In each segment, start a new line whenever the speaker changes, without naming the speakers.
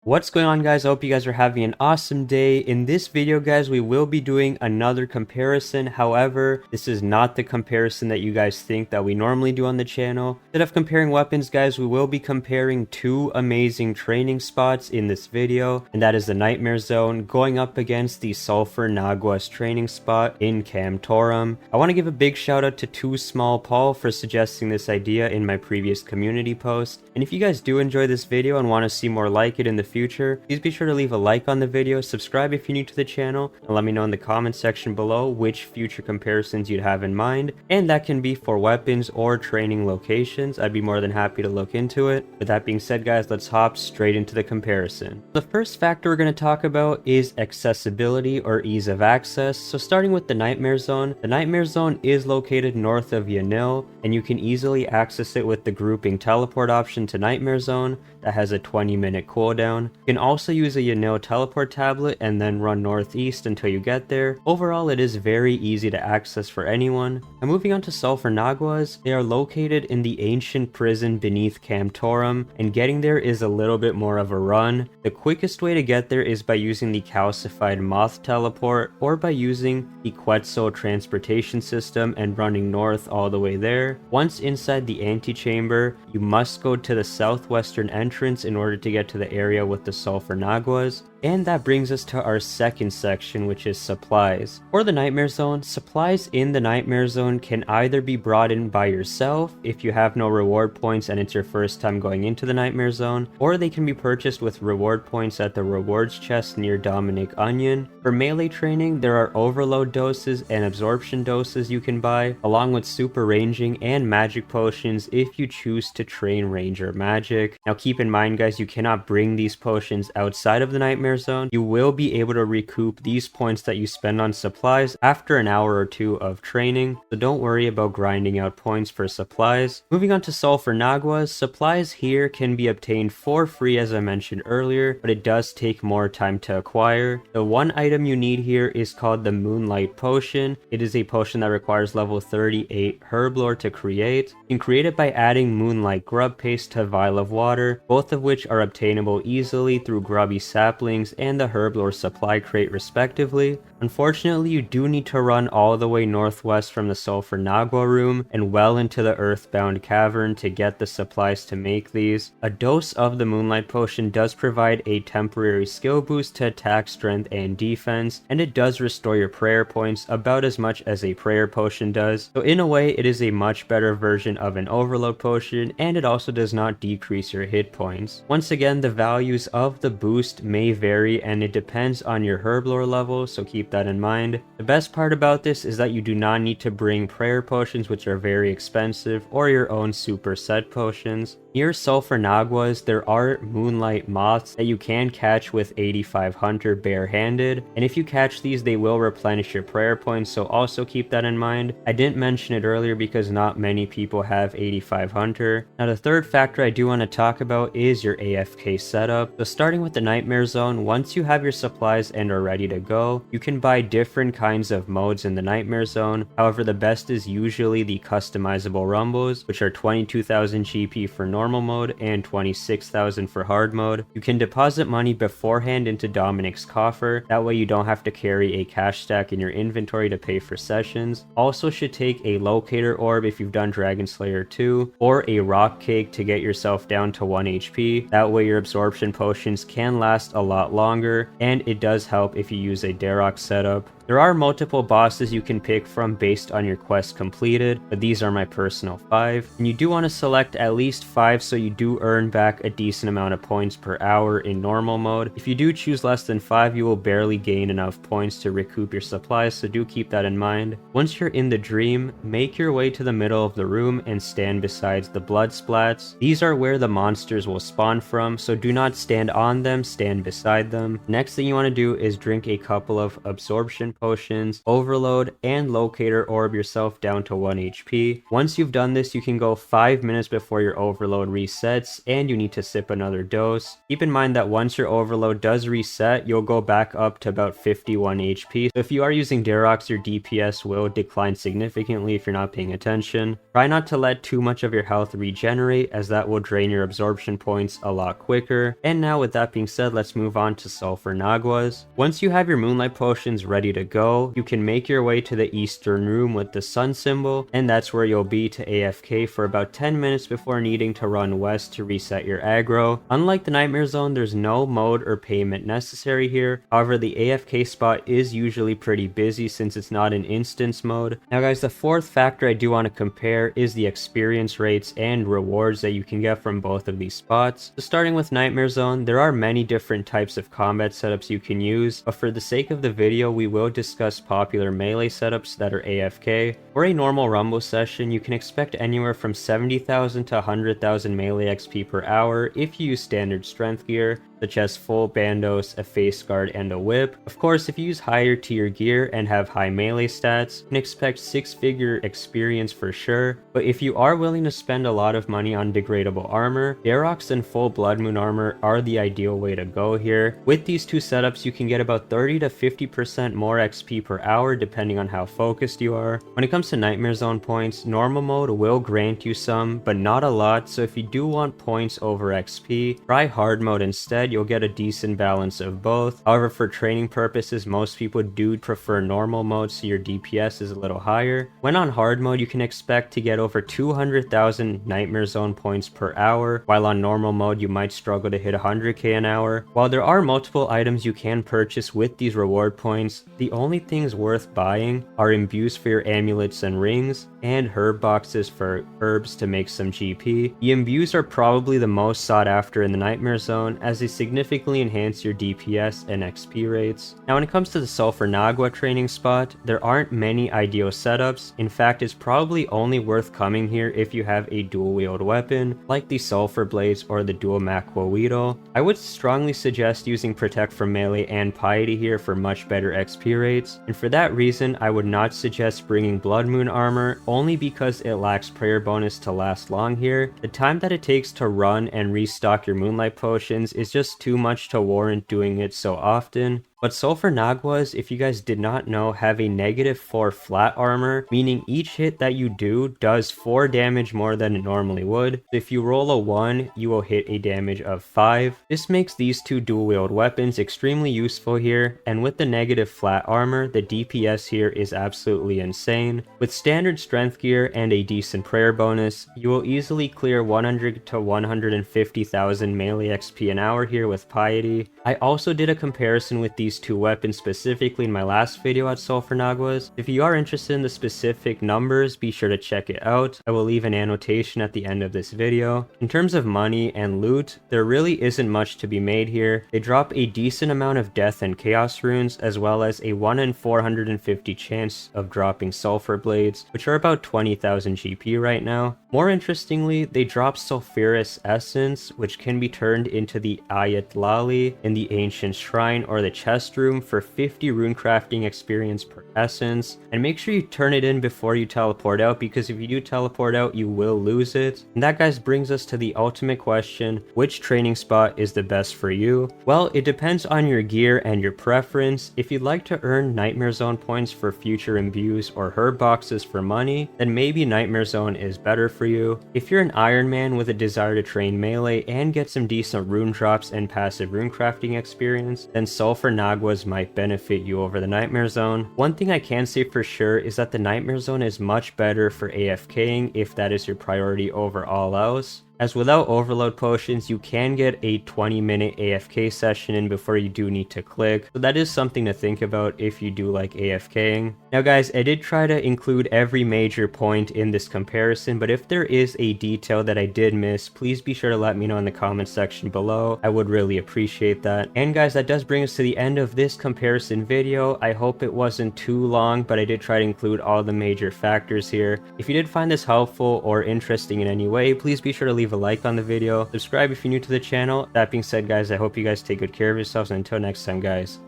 What's going on, guys? I hope you guys are having an awesome day. In this video, guys, we will be doing another comparison. However, this is not the comparison that you guys think that we normally do on the channel. Instead of comparing weapons, guys, we will be comparing two amazing training spots in this video, and that is the Nightmare Zone going up against the Sulphur Naguas training spot in Camtorum. I want to give a big shout out to Too Small Paul for suggesting this idea in my previous community post. And if you guys do enjoy this video and want to see more like it in the future, please be sure to leave a like on the video, subscribe if you're new to the channel, and let me know in the comment section below which future comparisons you'd have in mind, and that can be for weapons or training locations. I'd be more than happy to look into it. With that being said, guys, let's hop straight into the comparison. The first factor we're going to talk about is accessibility or ease of access. So starting with the Nightmare Zone, the Nightmare Zone is located north of Yanil, and you can easily access it with the grouping teleport option to Nightmare Zone that has a 20-minute cooldown. You can also use a Yanil teleport tablet and then run northeast until you get there. Overall, it is very easy to access for anyone. Now moving on to Sulphur Naguas, they are located in the ancient prison beneath Camtorum, and getting there is a little bit more of a run. The quickest way to get there is by using the calcified moth teleport or by using the Quetzal transportation system and running north all the way there. Once inside the antechamber, you must go to the southwestern entrance in order to get to the area with the Sulphur Naguas. And that brings us to our second section, which is supplies. For the Nightmare Zone, supplies in the Nightmare Zone can either be brought in by yourself if you have no reward points and it's your first time going into the Nightmare Zone, or they can be purchased with reward points at the rewards chest near Dominic Onion. For melee training, there are overload doses and absorption doses you can buy, along with super ranging and magic potions if you choose to train ranger magic. Now keep in mind, guys, you cannot bring these potions outside of the Nightmare Zone. You will be able to recoup these points that you spend on supplies after an hour or two of training, so don't worry about grinding out points for supplies. Moving on to Sulphur Naguas, supplies here can be obtained for free as I mentioned earlier, but it does take more time to acquire. The one item you need here is called the Moonlight Potion. It is a potion that requires level 38 Herblore to create. You can create it by adding Moonlight Grub Paste to a vial of water, both of which are obtainable easily through grubby saplings and the Herblore supply crate respectively. Unfortunately, you do need to run all the way northwest from the Sulphur Nagua room and well into the Earthbound Cavern to get the supplies to make these. A dose of the Moonlight Potion does provide a temporary skill boost to attack, strength, and defense, and it does restore your prayer points about as much as a prayer potion does. So in a way, it is a much better version of an overload potion, and it also does not decrease your hit points. Once again, the values of the boost may vary and it depends on your Herblore level, so keep that in mind. The best part about this is that you do not need to bring prayer potions, which are very expensive, or your own super set potions. Near Sulphur Naguas, there are moonlight moths that you can catch with 85 Hunter barehanded, and if you catch these, they will replenish your prayer points, so also keep that in mind. I didn't mention it earlier because not many people have 85 Hunter. Now the third factor I do want to talk about is your AFK setup. So starting with the Nightmare Zone, once you have your supplies and are ready to go, you can buy different kinds of modes in the Nightmare Zone. However, the best is usually the customizable rumbles, which are 22,000 GP for normal mode and 26,000 for hard mode. You can deposit money beforehand into Dominic's coffer, that way you don't have to carry a cash stack in your inventory to pay for sessions. Also should take a locator orb if you've done Dragon Slayer 2, or a rock cake to get yourself down to 1 HP. That way your absorption potions can last a lot longer, and it does help if you use a Darok setup. There are multiple bosses you can pick from based on your quest completed, but these are my personal 5. And you do want to select at least 5 so you do earn back a decent amount of points per hour in normal mode. If you do choose less than 5, you will barely gain enough points to recoup your supplies, so do keep that in mind. Once you're in the dream, make your way to the middle of the room and stand beside the blood splats. These are where the monsters will spawn from, so do not stand on them, stand beside them. Next thing you want to do is drink a couple of absorption absorption potions, overload, and locator orb yourself down to 1 HP. Once you've done this, you can go 5 minutes before your overload resets, and you need to sip another dose. Keep in mind that once your overload does reset, you'll go back up to about 51 HP. So if you are using Darox, your DPS will decline significantly if you're not paying attention. Try not to let too much of your health regenerate, as that will drain your absorption points a lot quicker. And now with that being said, let's move on to Sulphur Naguas. Once you have your Moonlight Potions ready to go, you can make your way to the Eastern Room with the sun symbol, and that's where you'll be to AFK for about 10 minutes before needing to run west to reset your aggro. Unlike the Nightmare Zone, there's no mode or payment necessary here. However, the AFK spot is usually pretty busy since it's not an instance mode. Now guys, the fourth factor I do want to compare is the experience rates and rewards that you can get from both of these spots. So starting with Nightmare Zone, there are many different types of combat setups you can use, but for the sake of the video, we will discuss popular melee setups that are AFK. For a normal Rumble session, you can expect anywhere from 70,000 to 100,000 melee XP per hour if you use standard strength gear, such as full bandos, a face guard, and a whip. Of course, if you use higher tier gear and have high melee stats, you can expect 6-figure experience for sure. But if you are willing to spend a lot of money on degradable armor, Darox and full Blood Moon armor are the ideal way to go here. With these two setups, you can get about 30 to 50% more XP per hour depending on how focused you are. When it comes to Nightmare Zone points, normal mode will grant you some, but not a lot, so if you do want points over XP, try hard mode instead. You'll get a decent balance of both. However, for training purposes, most people do prefer normal mode, so your DPS is a little higher. When on hard mode, you can expect to get over 200,000 Nightmare Zone points per hour, while on normal mode, you might struggle to hit 100k an hour. While there are multiple items you can purchase with these reward points, the only things worth buying are imbues for your amulets and rings, and herb boxes for herbs to make some GP. The imbues are probably the most sought after in the Nightmare Zone, as they significantly enhance your DPS and XP rates. Now when it comes to the Sulphur Nagua training spot, there aren't many ideal setups. In fact, it's probably only worth coming here if you have a dual wield weapon, like the Sulphur Blades or the dual Macwo Weedle. I would strongly suggest using Protect from Melee and Piety here for much better XP rates, and for that reason I would not suggest bringing Blood Moon armor, only because it lacks prayer bonus to last long here. The time that it takes to run and restock your Moonlight Potions is just too much to warrant doing it so often. But Sulphur Naguas, if you guys did not know, have a -4 flat armor, meaning each hit that you do does 4 damage more than it normally would. If you roll a 1, you will hit a damage of 5. This makes these two dual wield weapons extremely useful here, and with the negative flat armor, the DPS here is absolutely insane. With standard strength gear and a decent prayer bonus, you will easily clear 100 to 150,000 melee XP an hour here with Piety. I also did a comparison with these two weapons specifically in my last video at Sulphur Naguas. If you are interested in the specific numbers, be sure to check it out. I will leave an annotation at the end of this video. In terms of money and loot, there really isn't much to be made here. They drop a decent amount of death and chaos runes, as well as a 1 in 450 chance of dropping Sulphur Blades, which are about 20,000 GP right now. More interestingly, they drop Sulphurous Essence, which can be turned into the Ayat Lali in the Ancient Shrine or the Chest Room for 50 runecrafting experience per essence. And make sure you turn it in before you teleport out, because if you do teleport out, you will lose it. And that, guys, brings us to the ultimate question: which training spot is the best for you? Well, it depends on your gear and your preference. If you'd like to earn Nightmare Zone points for future imbues or herb boxes for money, then maybe Nightmare Zone is better for you. If you're an Iron Man with a desire to train melee and get some decent rune drops and passive runecrafting experience, then Sulphur Naguas might benefit you over the Nightmare Zone. One thing I can say for sure is that the Nightmare Zone is much better for AFKing if that is your priority over all else, as without overload potions, you can get a 20-minute AFK session in before you do need to click, so that is something to think about if you do like AFKing. Now guys, I did try to include every major point in this comparison, but if there is a detail that I did miss, please be sure to let me know in the comment section below. I would really appreciate that. And guys, that does bring us to the end of this comparison video. I hope it wasn't too long, but I did try to include all the major factors here. If you did find this helpful or interesting in any way, please be sure to leave a like on the video, subscribe if you're new to the channel. That being said, guys, I hope you guys take good care of yourselves, and until next time, guys,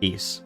peace.